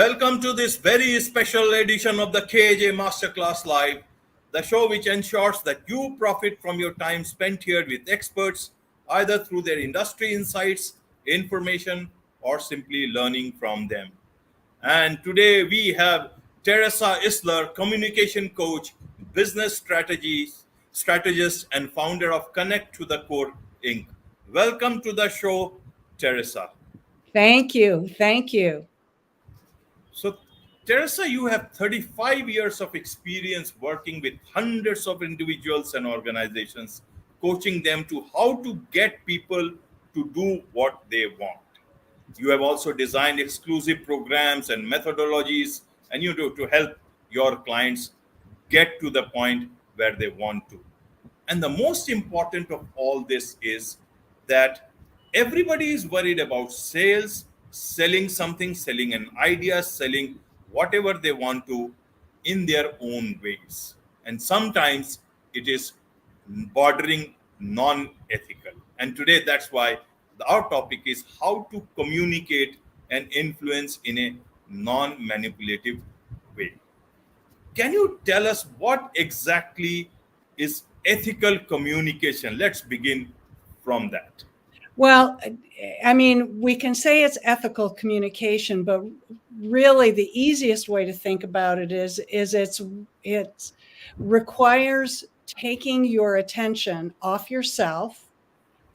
Welcome to this very special edition of the KJ Masterclass Live, the show which ensures that you profit from your time spent here with experts, either through their industry insights, information, or simply learning from them. And today we have Teresa Easler, communication coach, business strategist, and founder of Connect to the Core Inc. Welcome to the show, Teresa. Thank you. Thank you. So, Teresa, you have 35 years of experience working with hundreds of individuals and organizations, coaching them to how to get people to do what they want. You have also designed exclusive programs and methodologies, and you do to help your clients get to the point where they want to. And the most important of all this is that everybody is worried about sales, selling something, selling an idea, selling whatever they want to in their own ways. And sometimes it is bordering non ethical. And today, that's why our topic is how to communicate and influence in a non manipulative way. Can you tell us what exactly is ethical communication? Let's begin from that. Well, I mean, we can say it's ethical communication, but really the easiest way to think about it is it requires taking your attention off yourself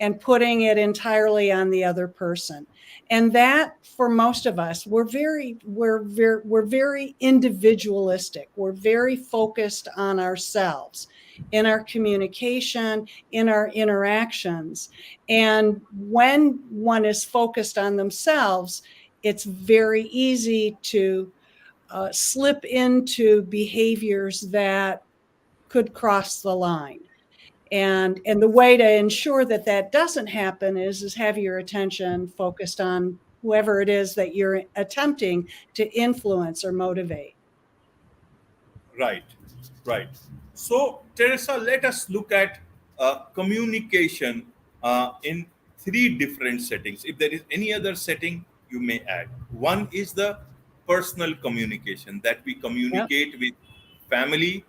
and putting it entirely on the other person. And that, for most of us, we're very individualistic. We're very focused on ourselves in our communication, in our interactions. And when one is focused on themselves, it's very easy to slip into behaviors that could cross the line. And the way to ensure that that doesn't happen is have your attention focused on whoever it is that you're attempting to influence or motivate. Right, right. So, Teresa, let us look at communication in three different settings. If there is any other setting, you may add. One is the personal communication that we communicate with family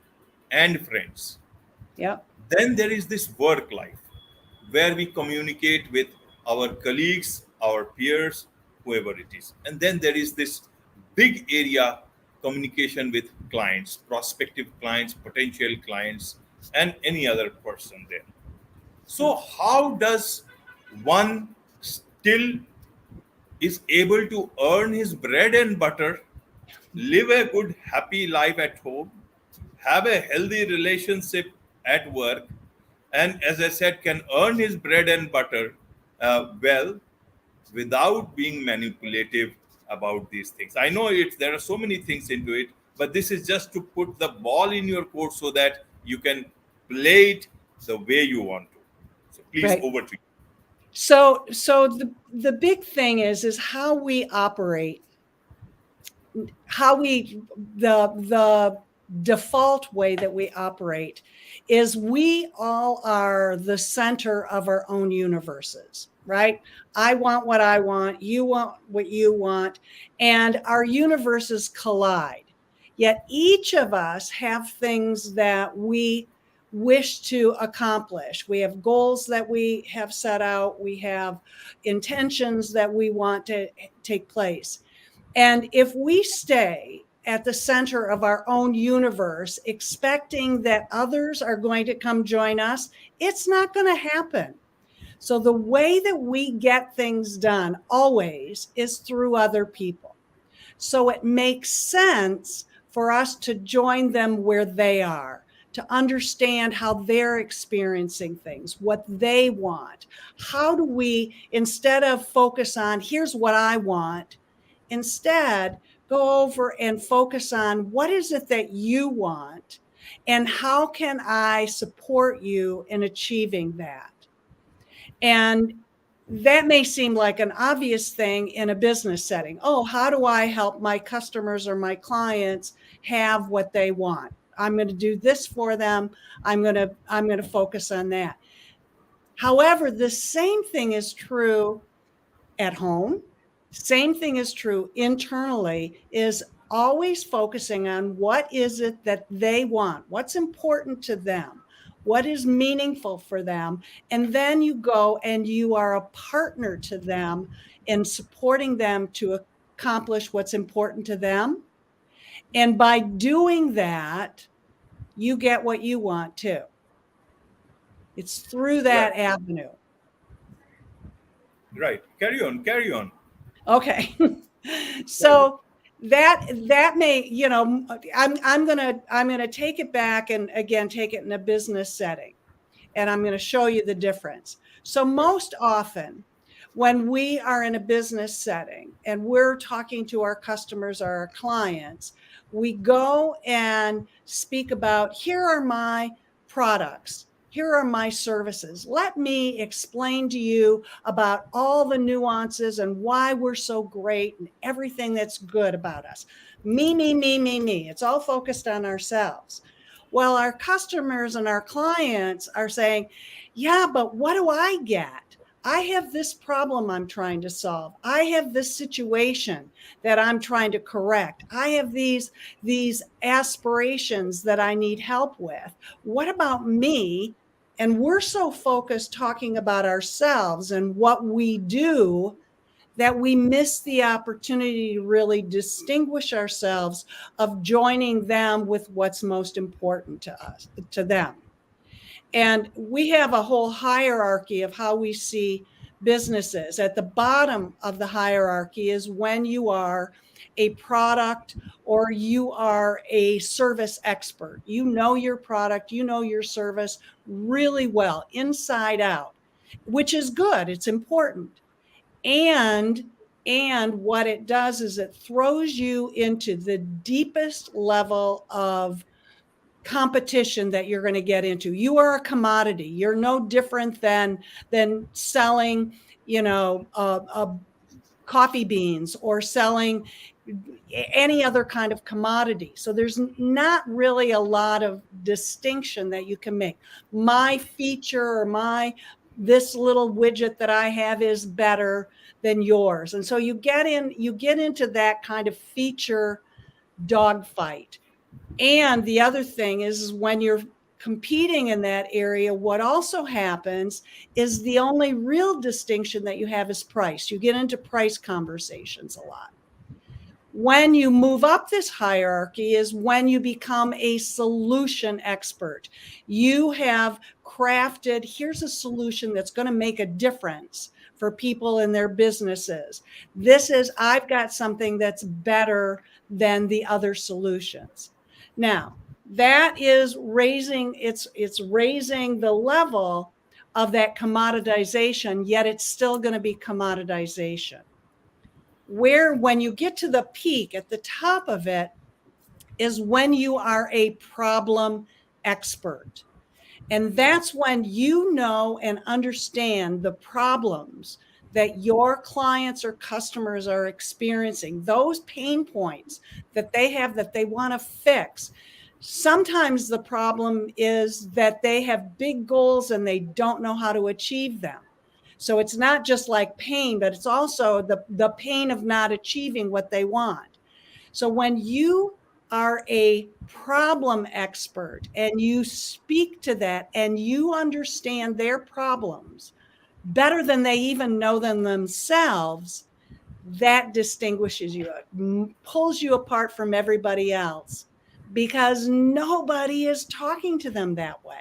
and friends. Yep. Then there is this work life where we communicate with our colleagues, our peers, whoever it is. And then there is this big area communication with clients, prospective clients, potential clients, and any other person there. So, how does one still is able to earn his bread and butter, live a good, happy life at home, have a healthy relationship at work, and as I said, can earn his bread and butter well without being manipulative about these things? I know there are so many things into it, but this is just to put the ball in your court so that you can play it the way you want to. So please, Right. over to you. So the big thing is how we operate, the default way that we operate is we all are the center of our own universes, right? I want what I want, you want what you want, and our universes collide. Yet each of us have things that we wish to accomplish. We have goals that we have set out, we have intentions that we want to take place. And if we stay at the center of our own universe, expecting that others are going to come join us, it's not going to happen. So the way that we get things done always is through other people. So it makes sense for us to join them where they are, to understand how they're experiencing things, what they want. How do we, instead of focus on, here's what I want, instead go over and focus on what is it that you want and how can I support you in achieving that? And that may seem like an obvious thing in a business setting. Oh, how do I help my customers or my clients have what they want? I'm going to do this for them. I'm going to focus on that. However, the same thing is true at home. Same thing is true internally, is always focusing on what is it that they want, what's important to them, what is meaningful for them. And then you go and you are a partner to them in supporting them to accomplish what's important to them. And by doing that, you get what you want too. It's through Right. that avenue. Right. Carry on. Carry on. Okay. Carry on. So that may, I'm gonna take it back and again take it in a business setting, and I'm going to show you the difference. So Right. most often when we are in a business setting and we're talking to our customers or our clients, we go and speak about, here are my products. Here are my services. Let me explain to you about all the nuances and why we're so great and everything that's good about us. Me, me, me, me, me. It's all focused on ourselves. Well, our customers and our clients are saying, yeah, but what do I get? I have this problem I'm trying to solve. I have this situation that I'm trying to correct. I have these aspirations that I need help with. What about me? And we're so focused talking about ourselves and what we do that we miss the opportunity to really distinguish ourselves of joining them with what's most important to us, to them. And we have a whole hierarchy of how we see businesses. At the bottom of the hierarchy is when you are a product or you are a service expert. You know your product, you know your service really well, inside out, which is good. It's important. And what it does is it throws you into the deepest level of competition that you're going to get into. You are a commodity. You're no different than selling, coffee beans or selling any other kind of commodity. So there's not really a lot of distinction that you can make. My feature or this little widget that I have is better than yours. And so you get into that kind of feature dogfight. And the other thing is when you're competing in that area, what also happens is the only real distinction that you have is price. You get into price conversations a lot. When you move up this hierarchy is when you become a solution expert. You have crafted, here's a solution that's going to make a difference for people in their businesses. I've got something that's better than the other solutions. Now, that is it's raising the level of that commoditization, yet it's still going to be commoditization. Where when you get to the peak at the top of it is when you are a problem expert. And that's when you know and understand the problems that your clients or customers are experiencing, those pain points that they have that they want to fix. Sometimes the problem is that they have big goals and they don't know how to achieve them. So it's not just like pain, but it's also the pain of not achieving what they want. So when you are a problem expert and you speak to that and you understand their problems better than they even know them themselves, that distinguishes you, pulls you apart from everybody else because nobody is talking to them that way.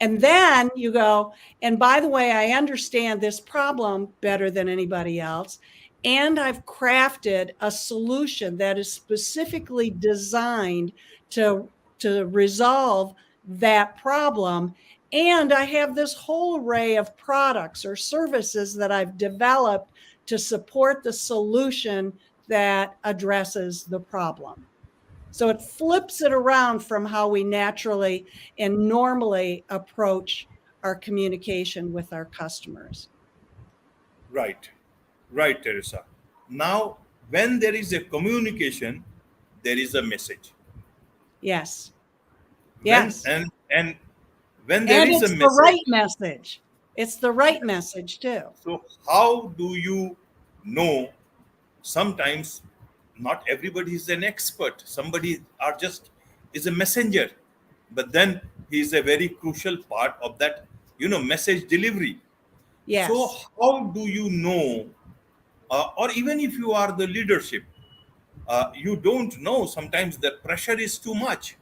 And then you go, and by the way, I understand this problem better than anybody else. And I've crafted a solution that is specifically designed to resolve that problem. And I have this whole array of products or services that I've developed to support the solution that addresses the problem. So it flips it around from how we naturally and normally approach our communication with our customers. Right. Right, Teresa. Now, when there is a communication, there is a message. Yes. When Yes. and when there And is a it's the right message, message. It's the right message too. so how do you know sometimes not everybody is an expert. Somebody are just is a messenger, but then he is a very crucial part of that, message delivery. So Yes. how do you know, or even if you are the leadership, you don't know, sometimes the pressure is too much.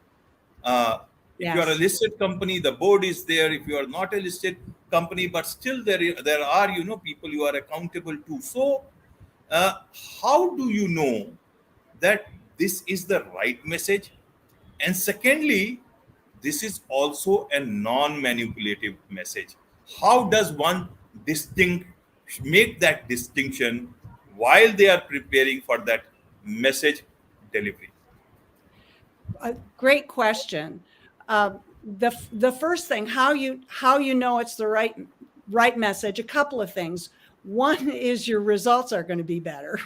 uh, if you are a Yes. listed company, the board is there. If you are not a listed company, but still there are, people you are accountable to. So uh, how do you know that this is the right message? And secondly, this is also a non-manipulative message. How does one distinct make that distinction while they are preparing for that message delivery? A great question. The first thing, how you know it's the right message. A couple of things. One is your results are going to be better.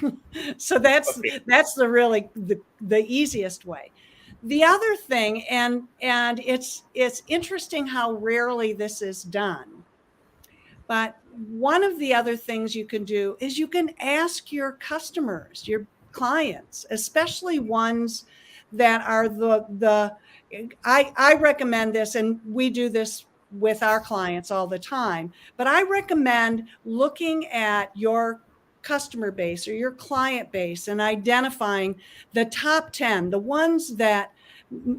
So Okay. that's the easiest way. The other thing, and it's interesting how rarely this is done. But one of the other things you can do is you can ask your customers, your clients, especially ones that are I recommend this, and we do this with our clients all the time, but I recommend looking at your customer base or your client base and identifying the top 10, the ones that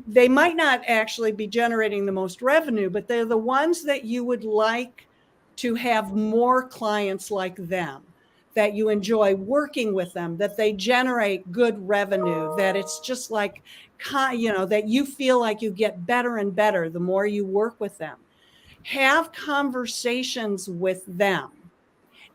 they might not actually be generating the most revenue, but they're the ones that you would like to have more clients like them, that you enjoy working with them, that they generate good revenue, that it's just like, that you feel like you get better and better the more you work with them. Have conversations with them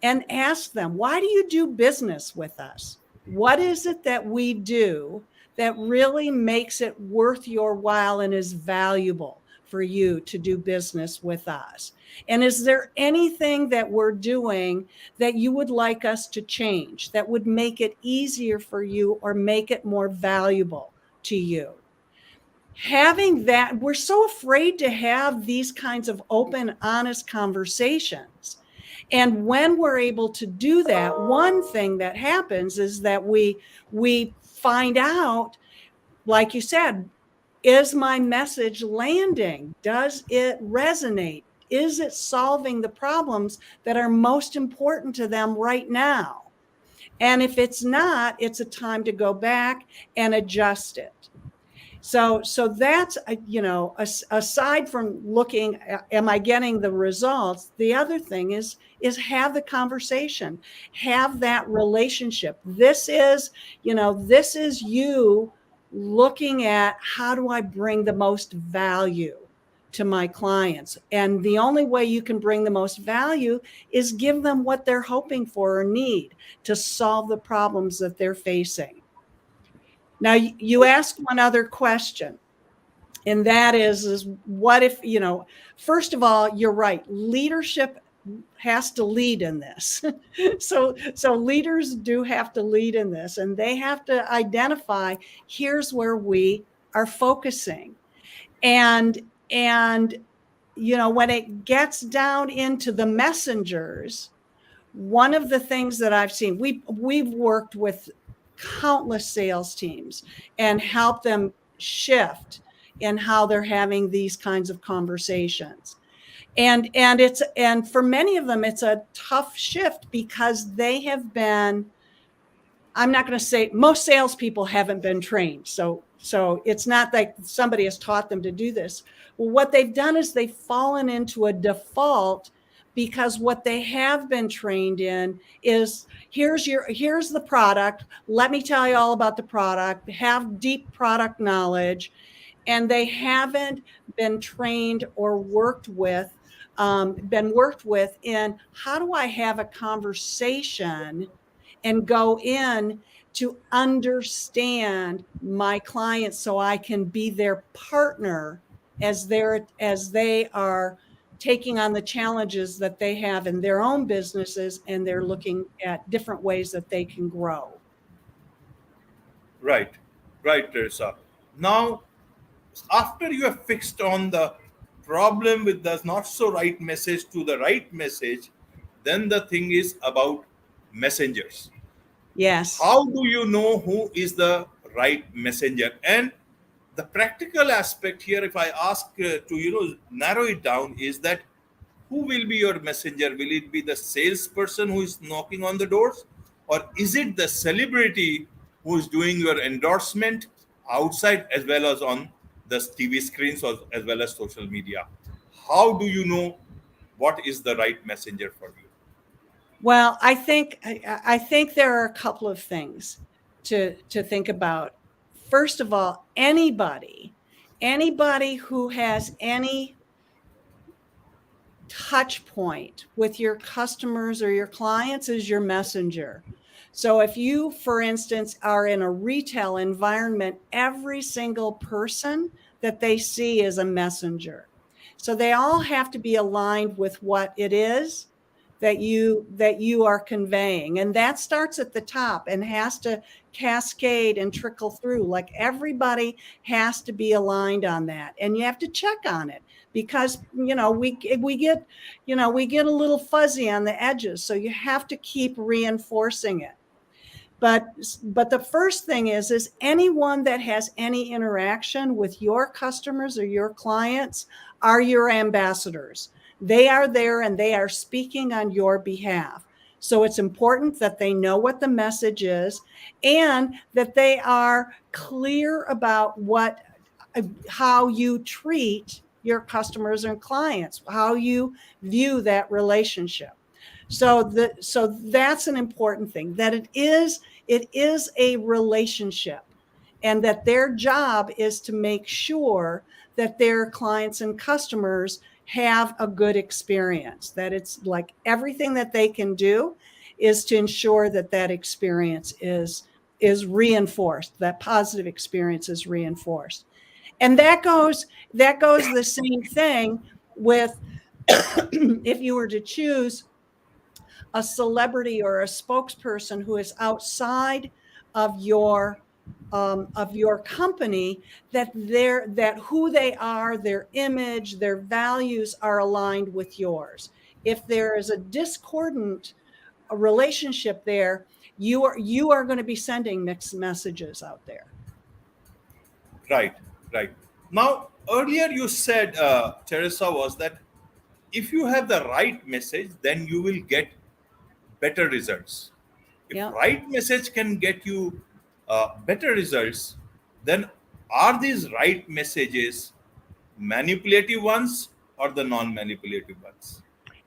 and ask them, why do you do business with us? What is it that we do that really makes it worth your while and is valuable for you to do business with us? And is there anything that we're doing that you would like us to change that would make it easier for you or make it more valuable to you? Having that, we're so afraid to have these kinds of open, honest conversations. And when we're able to do that, one thing that happens is that we find out, like you said, is my message landing? Does it resonate? Is it solving the problems that are most important to them right now? And if it's not, it's a time to go back and adjust it. So that's, aside from looking, am I getting the results? The other thing is have the conversation, have that relationship. This is you looking at, how do I bring the most value to my clients? And the only way you can bring the most value is give them what they're hoping for or need to solve the problems that they're facing. Now, you asked one other question, and that is what if, first of all, you're right, leadership has to lead in this. So leaders do have to lead in this, and they have to identify, here's where we are focusing. And when it gets down into the messengers, one of the things that I've seen, we've worked with countless sales teams and helped them shift in how they're having these kinds of conversations. And for many of them, it's a tough shift because they have been, I'm not going to say, most salespeople haven't been trained. So it's not like somebody has taught them to do this. Well, what they've done is they've fallen into a default, because what they have been trained in is, here's the product. Let me tell you all about the product. Have deep product knowledge. And they haven't been trained or been worked with in, how do I have a conversation and go in to understand my clients so I can be their partner as they are taking on the challenges that they have in their own businesses, and they're looking at different ways that they can grow. Right, right, Teresa. Now, after you have fixed on the problem with the not so right message to the right message, then the thing is about messengers. Yes. How do you know who is the right messenger? And the practical aspect here, if I ask to narrow it down, is that who will be your messenger? Will it be the salesperson who is knocking on the doors, or is it the celebrity who is doing your endorsement outside as well as on the TV screens, or as well as social media? How do you know what is the right messenger for you? Well, I think there are a couple of things to think about. First of all, anybody who has any touch point with your customers or your clients is your messenger. So if you, for instance, are in a retail environment, every single person that they see is a messenger. So they all have to be aligned with what it is that you are conveying. And that starts at the top and has to cascade and trickle through. Like everybody has to be aligned on that. And you have to check on it because we get we get a little fuzzy on the edges, so you have to keep reinforcing it. But the first thing is anyone that has any interaction with your customers or your clients are your ambassadors. They are there and they are speaking on your behalf. So it's important that they know what the message is and that they are clear about how you treat your customers and clients, how you view that relationship. So that's an important thing, that it is a relationship, and that their job is to make sure that their clients and customers have a good experience, that it's like everything that they can do is to ensure that that experience is reinforced, that positive experience is reinforced. And that goes the same thing with if you were to choose a celebrity or a spokesperson who is outside of your company, that who they are, their image, their values are aligned with yours. If there is a discordant relationship there, you are going to be sending mixed messages out there. Right, right. Now, earlier you said, Teresa, was that if you have the right message, then you will get better results. If Yeah. right message can get you better results, then are these right messages manipulative ones or the non-manipulative ones?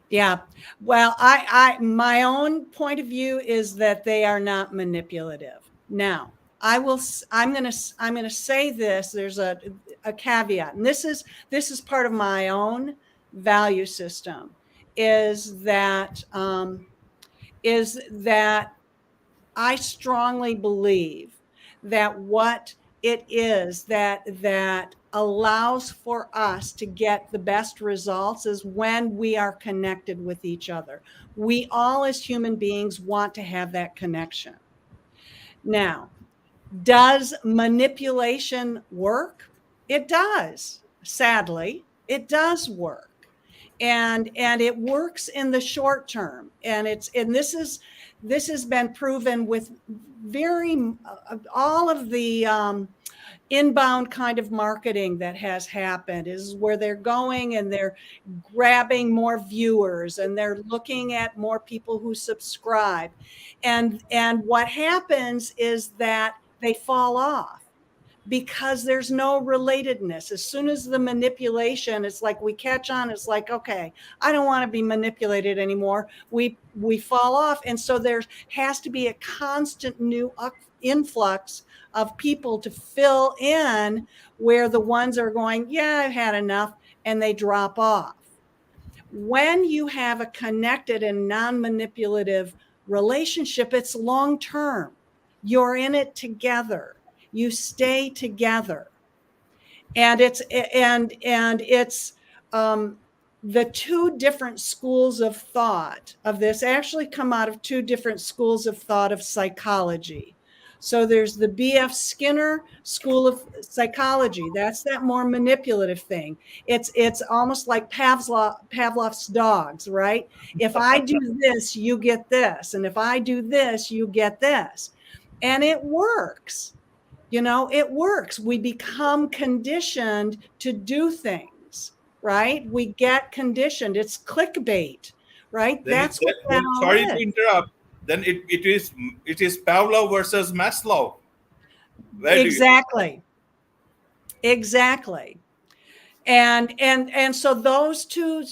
Yeah. Well, I my own point of view is that they are not manipulative. Now, I'm going to say this. There's a caveat, and this is part of my own value system. Is that is that I strongly believe that what it is that allows for us to get the best results is when we are connected with each other. We all as human beings want to have that connection. Now, does manipulation work? It does. Sadly, it does work. And it works in the short term. And this has been proven with very all of the inbound kind of marketing that has happened is where they're going and they're grabbing more viewers and they're looking at more people who subscribe. And what happens is that they fall off because there's no relatedness. As soon as the manipulation, it's like we catch on, it's like, okay, I don't want to be manipulated anymore. We fall off. And so there has to be a constant new influx of people to fill in where the ones are going, yeah, I've had enough, and they drop off. When you have a connected and non-manipulative relationship, it's long term. You're in it together. You stay together. And it's the two different schools of thought of this actually come out of two different schools of thought of psychology. So there's the BF Skinner School of Psychology. That's that more manipulative thing. It's almost like Pavlov's dogs, right? If I do this, you get this, and if I do this, you get this, and it works. It works. We become conditioned to do things, right? We get conditioned. It's clickbait, right? That's what that then all sorry to is. interrupt. Then it is Pavlov versus Maslow. Where do you? Exactly. Exactly. And so those two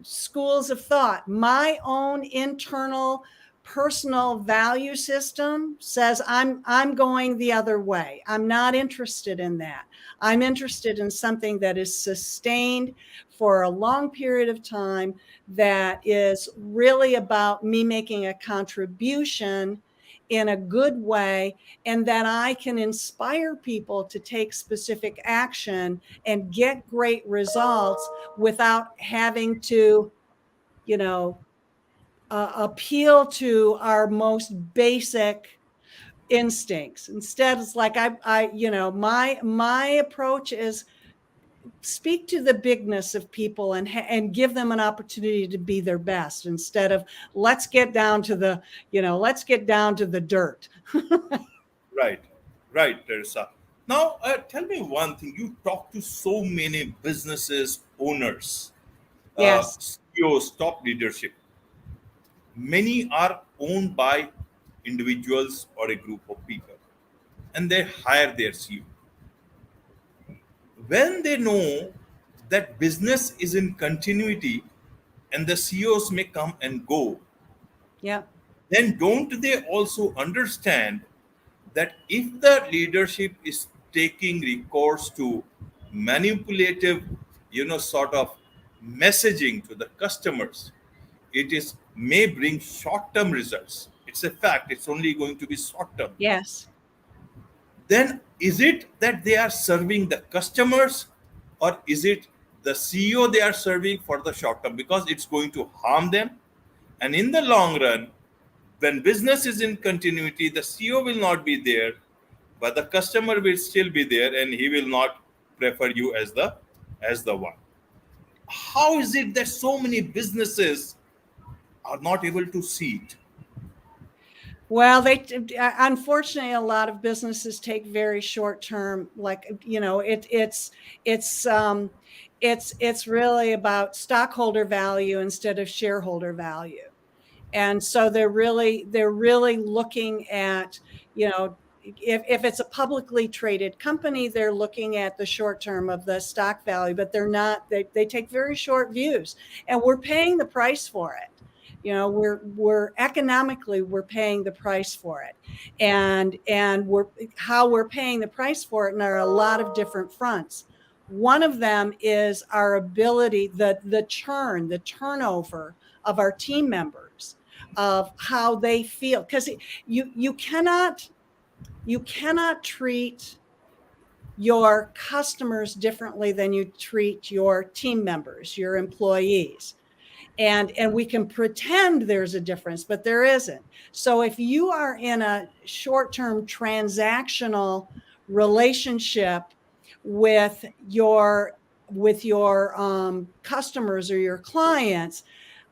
schools of thought, my own internal personal value system says I'm going the other way. I'm not interested in that. I'm interested in something that is sustained for a long period of time, that is really about me making a contribution in a good way, and that I can inspire people to take specific action and get great results without having to, you know, appeal to our most basic instincts. Instead, it's like my approach is speak to the bigness of people and give them an opportunity to be their best, instead of let's get down to the dirt. Right, right, Teresa. Now, tell me one thing. You talk to so many businesses, owners, Yes. CEOs, top leadership. Many are owned by individuals or a group of people, and they hire their CEO. When they know that business is in continuity and the CEOs may come and go, Yeah. then don't they also understand that if the leadership is taking recourse to manipulative, sort of messaging to the customers, it is may bring short-term results. It's a fact. It's only going to be short-term. Yes. Then is it that they are serving the customers, or is it the CEO they are serving for the short term, because it's going to harm them? And in the long run, when business is in continuity, the CEO will not be there, but the customer will still be there, and he will not prefer you as the one. How is it that so many businesses are not able to see it? Well, they unfortunately, a lot of businesses take very short term. Like, it's it's really about stockholder value instead of shareholder value, and so they're really looking at, if it's a publicly traded company, they're looking at the short term of the stock value, but they're not. They take very short views, and we're paying the price for it. We're economically, we're paying the price for it, and we're paying the price for it, and there are a lot of different fronts. One of them is our ability, the turnover of our team members, of how they feel, because you cannot treat your customers differently than you treat your team members, your employees. And we can pretend there's a difference, but there isn't. So if you are in a short-term transactional relationship with your customers or your clients,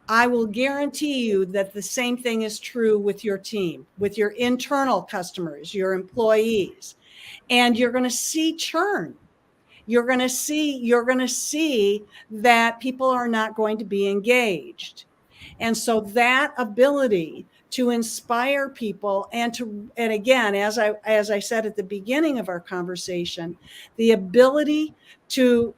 I will guarantee you that the same thing is true with your team, with your internal customers, your employees, and you're going to see churn. You're going to see that people are not going to be engaged. And so that ability to inspire people, and again, as I said at the beginning of our conversation, the ability to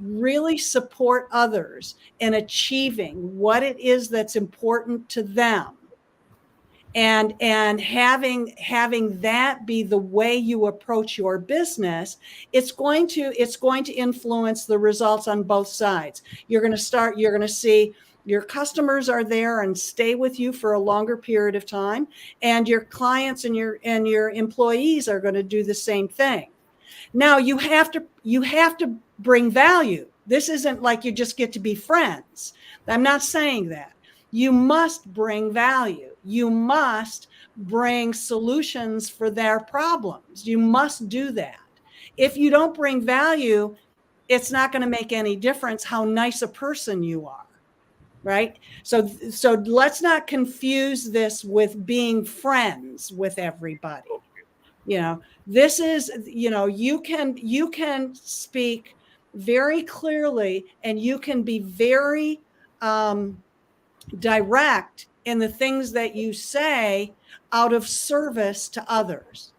really support others in achieving what it is that's important to them, and having that be the way you approach your business, it's going to influence the results on both sides. You're going to see your customers are there and stay with you for a longer period of time, and your clients and your employees are going to do the same thing. Now you have to bring value. This isn't like you just get to be friends. I'm not saying that. You must bring value. You must bring solutions for their problems. You must do that. If you don't bring value, it's not going to make any difference how nice a person you are, right? So let's not confuse this with being friends with everybody. Okay. You know, this is, you can speak very clearly, and you can be very direct in the things that you say out of service to others.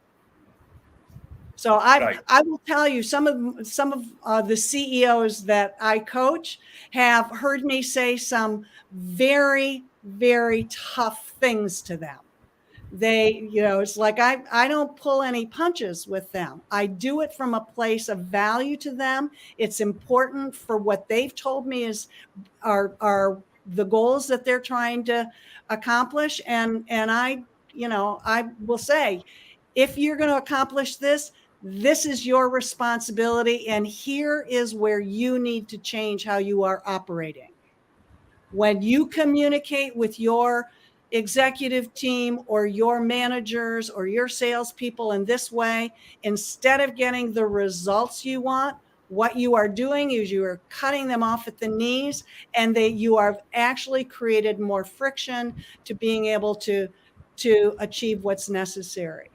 So I Right. I will tell you, some of the CEOs that I coach have heard me say some very, very tough things to them. It's like I don't pull any punches with them. I do it from a place of value to them. It's important for what they've told me are the goals that they're trying to accomplish. And I will say, if you're going to accomplish this, this is your responsibility, and here is where you need to change how you are operating. When you communicate with your executive team or your managers or your salespeople in this way, instead of getting the results you want, what you are doing is you are cutting them off at the knees, and you are actually created more friction to being able to achieve what's necessary.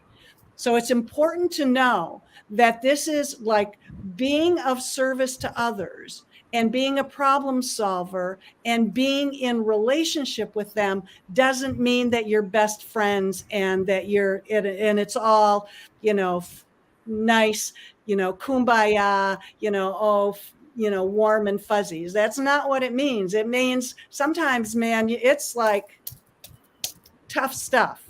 So it's important to know that this is like being of service to others and being a problem solver and being in relationship with them doesn't mean that you're best friends and that and it's all, nice, kumbaya, warm and fuzzies. That's not what it means. It means sometimes, man, it's like tough stuff,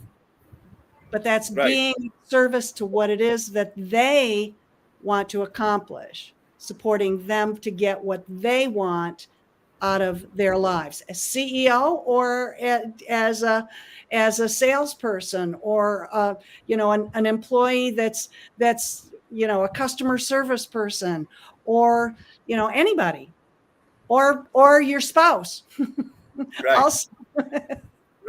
but that's Right. being service to what it is that they want to accomplish, supporting them to get what they want out of their lives as CEO or as a salesperson, or an employee that's a customer service person, or anybody, or your spouse. Right. Also,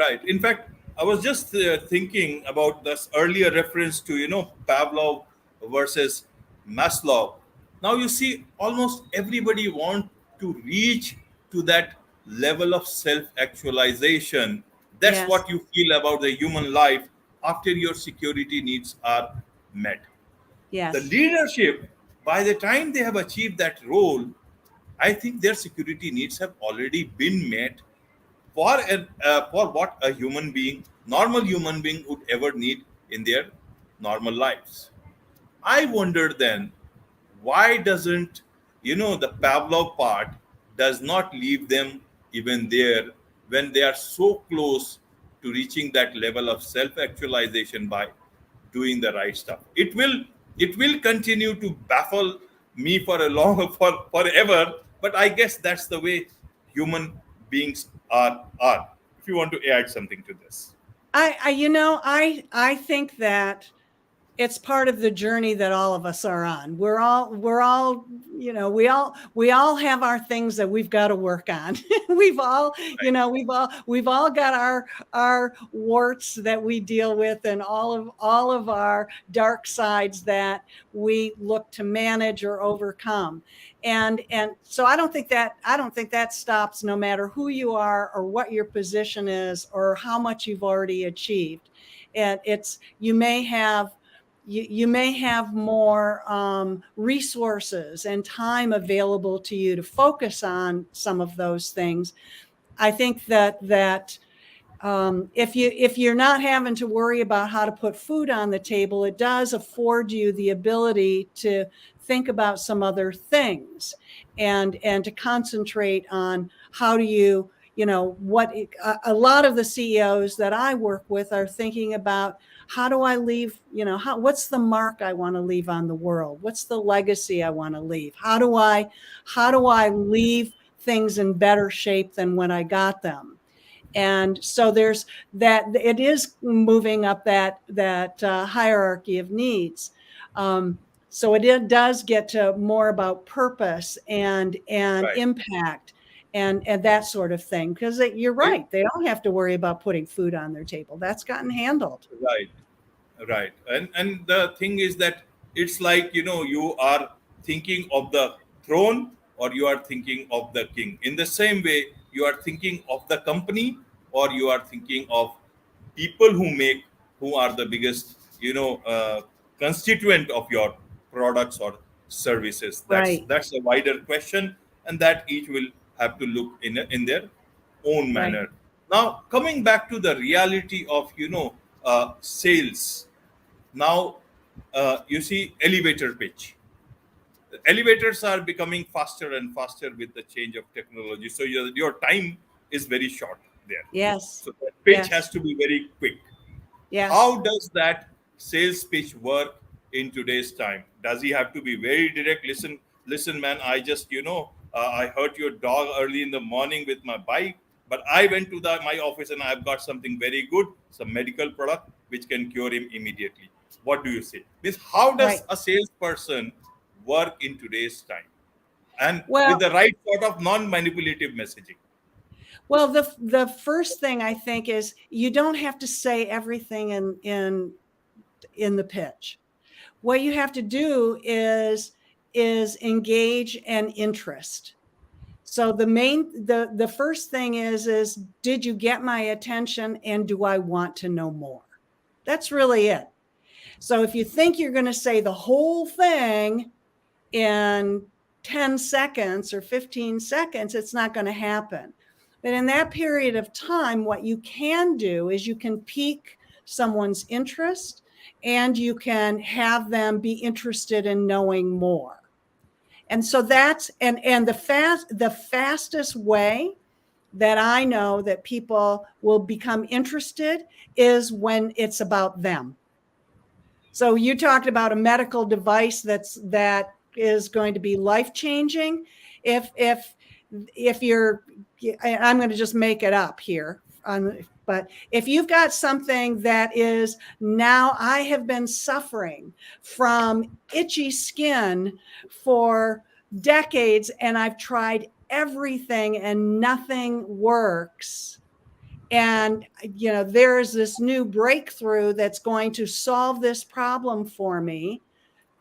Right. In fact, I was just thinking about this earlier reference to, Pavlov versus Maslow. Now you see, almost everybody want to reach to that level of self-actualization. That's yes, what you feel about the human life after your security needs are met. The yes. leadership, by the time they have achieved that role, I think their security needs have already been met for what a normal human being, would ever need in their normal lives. I wonder then, why doesn't, the Pavlov part does not leave them even there when they are so close to reaching that level of self-actualization by doing the right stuff. It will continue to baffle me for a long for forever, but I guess that's the way human beings are. If you want to add something to this. I think that it's part of the journey that all of us are on. We're all we all have our things that we've got to work on. Right. We've all got our warts that we deal with, and all of our dark sides that we look to manage or overcome. And so I don't think that stops, no matter who you are or what your position is or how much you've already achieved. And you may have more resources and time available to you to focus on some of those things. I think that if you're not having to worry about how to put food on the table, it does afford you the ability to think about some other things, and to concentrate on how do what a lot of the CEOs that I work with are thinking about: how do I leave, what's the mark I want to leave on the world? What's the legacy I want to leave? How do I leave things in better shape than when I got them? And so there's that. It is moving up that hierarchy of needs. So it does get to more about purpose and Right. impact, and that sort of thing. Because you're It, right, they don't have to worry about putting food on their table. That's gotten handled. right. Right. And the thing is that it's like, you are thinking of the throne or you are thinking of the king. In the same way, you are thinking of the company or you are thinking of people who are the biggest, constituent of your products or services. That's Right, that's a wider question, and that each will have to look in their own right. manner. Now, coming back to the reality of, sales. Now, you see elevator pitch. Elevators are becoming faster and faster with the change of technology. So your time is very short there. Yes, So the pitch has yes, to be very quick. yes. How does that sales pitch work in today's time? Does he have to be very direct? Listen, man. I just, I hurt your dog early in the morning with my bike, but I went to my office and I've got something very good, some medical product which can cure him immediately. What do you say? Means how Right. does a salesperson work in today's time, and with Well, the right sort of non-manipulative messaging? well, the first thing I think is you don't have to say everything in the pitch. What you have to do is engage an interest. So the first thing is did you get my attention and do I want to know more? That's really it. So if you think you're going to say the whole thing in 10 seconds or 15 seconds, it's not going to happen. But in that period of time, what you can do is you can pique someone's interest and you can have them be interested in knowing more. And so that's and the fastest way that I know that people will become interested is when it's about them. So you talked about a medical device that is going to be life changing. If you're, I'm going to just make it up here, but if you've got something that is now I have been suffering from itchy skin for decades and I've tried everything and nothing works, and there is this new breakthrough that's going to solve this problem for me.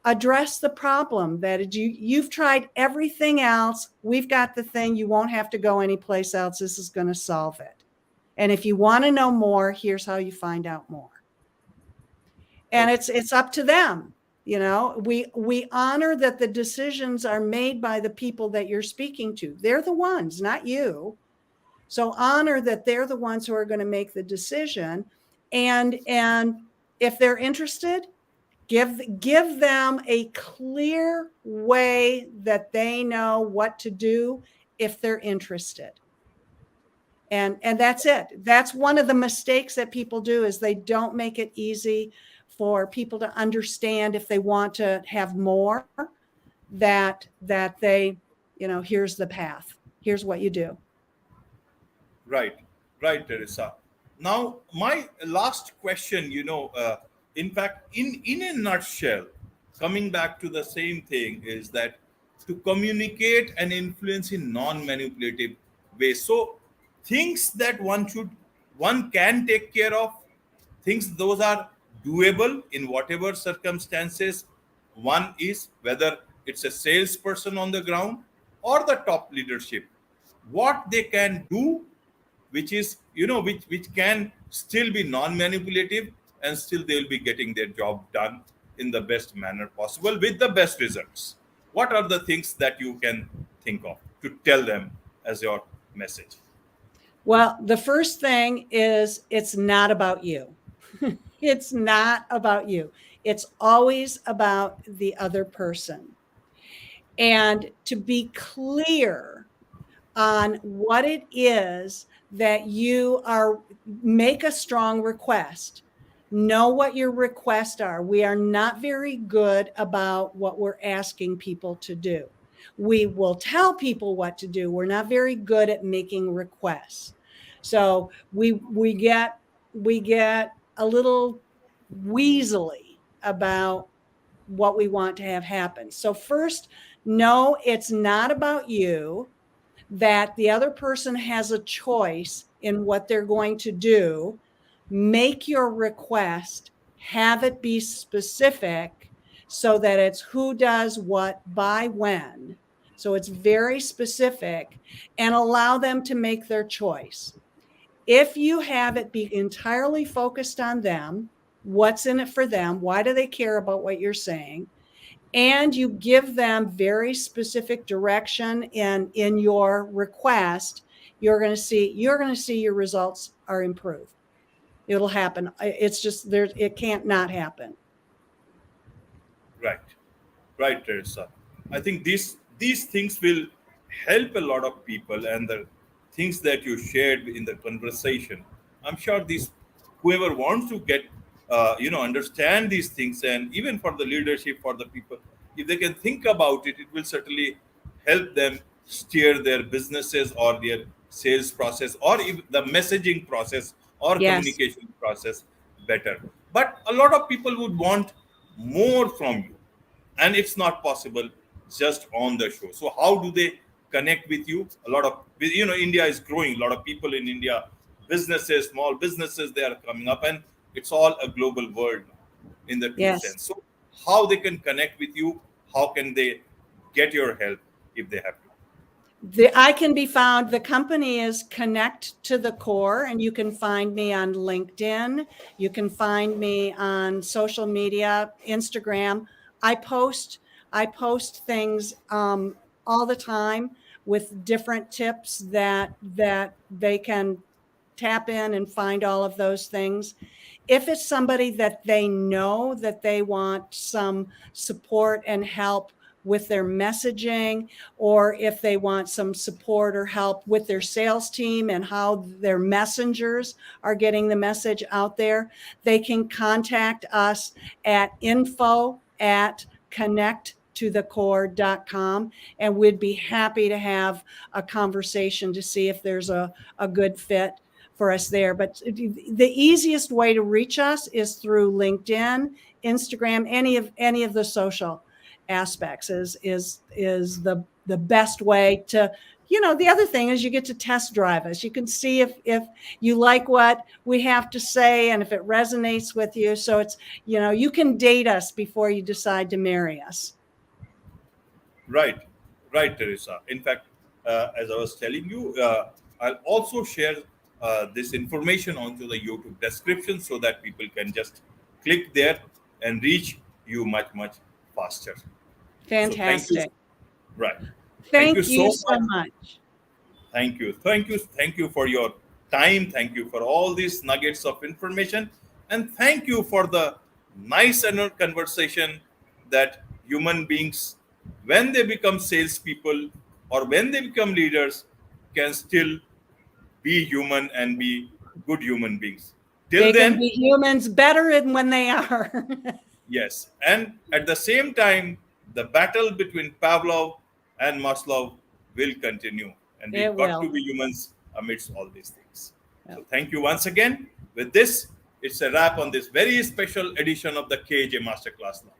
Address the problem that you've tried everything else. We've got the thing. You won't have to go anyplace else. This is going to solve it. And if you want to know more, here's how you find out more. And Okay. it's up to them. We honor that the decisions are made by the people that you're speaking to. They're the ones, not you. So honor that they're the ones who are going to make the decision. And if they're interested, give them a clear way that they know what to do if they're interested. And that's it. That's one of the mistakes that people do is they don't make it easy for people to understand if they want to have more, that they, here's the path. Here's what you do. Right, right, Teresa. Now, my last question, in fact, in a nutshell, coming back to the same thing, is that to communicate and influence in non-manipulative ways. So, things that one can take care of, things those are doable in whatever circumstances. One is whether it's a salesperson on the ground or the top leadership, what they can do, which is, which can still be non-manipulative, and still they'll be getting their job done in the best manner possible with the best results. What are the things that you can think of to tell them as your message? Well, the first thing is it's not about you. It's not about you. It's always about the other person. And to be clear on what it is that you are, make a strong request. Know what your requests are. We are not very good about what we're asking people to do. We will tell people what to do. We're not very good at making requests. So we get a little weaselly about what we want to have happen. So first, no, it's not about you. that the other person has a choice in what they're going to do. Make your request, have it be specific so that it's who does what by when. So it's very specific, and allow them to make their choice. If you have it be entirely focused on them, what's in it for them, why do they care about what you're saying, and you give them very specific direction in your request, you're going to see your results are improved. It'll happen. It's just there. It can't not happen. Right. Right, Teresa. I think these things will help a lot of people, and the things that you shared in the conversation, I'm sure these whoever wants to get understand these things, and even for the leadership, for the people, if they can think about it, it will certainly help them steer their businesses or their sales process or even the messaging process or Yes. communication process better. But a lot of people would want more from you, and it's not possible just on the show. So how do they connect with you? A lot of, India is growing, a lot of people in India, businesses, small businesses, they are coming up, and it's all a global world now, in the true Yes. sense. So how they can connect with you, how can they get your help if they have to? I can be found. The company is Connect to the Core, and you can find me on LinkedIn. You can find me on social media, Instagram. I post I post things all the time with different tips that they can tap in and find all of those things. If it's somebody that they know that they want some support and help with their messaging, or if they want some support or help with their sales team and how their messengers are getting the message out there, they can contact us at info@connecttothecore.com, and we'd be happy to have a conversation to see if there's a good fit for us there. But the easiest way to reach us is through LinkedIn, Instagram, any of the social aspects is the best way to. The other thing is you get to test drive us. You can see if you like what we have to say and if it resonates with you. So it's, you can date us before you decide to marry us. Right, right, Teresa. In fact, as I was telling you, I'll also share this information onto the YouTube description so that people can just click there and reach you much, much faster. So thank you. Fantastic. Right. Thank you Thank so you so much. much. Thank you. Thank you. Thank you for your time. Thank you for all these nuggets of information. And thank you for the nice and conversation that human beings, when they become salespeople or when they become leaders, can still be human and be good human beings. Till They can then, be humans better than when they are. yes. And at the same time, the battle between Pavlov and Maslow will continue. And It we've got to will. be humans amidst all these things. So Yep. thank you once again. With this, it's a wrap on this very special edition of the KJ Masterclass Live.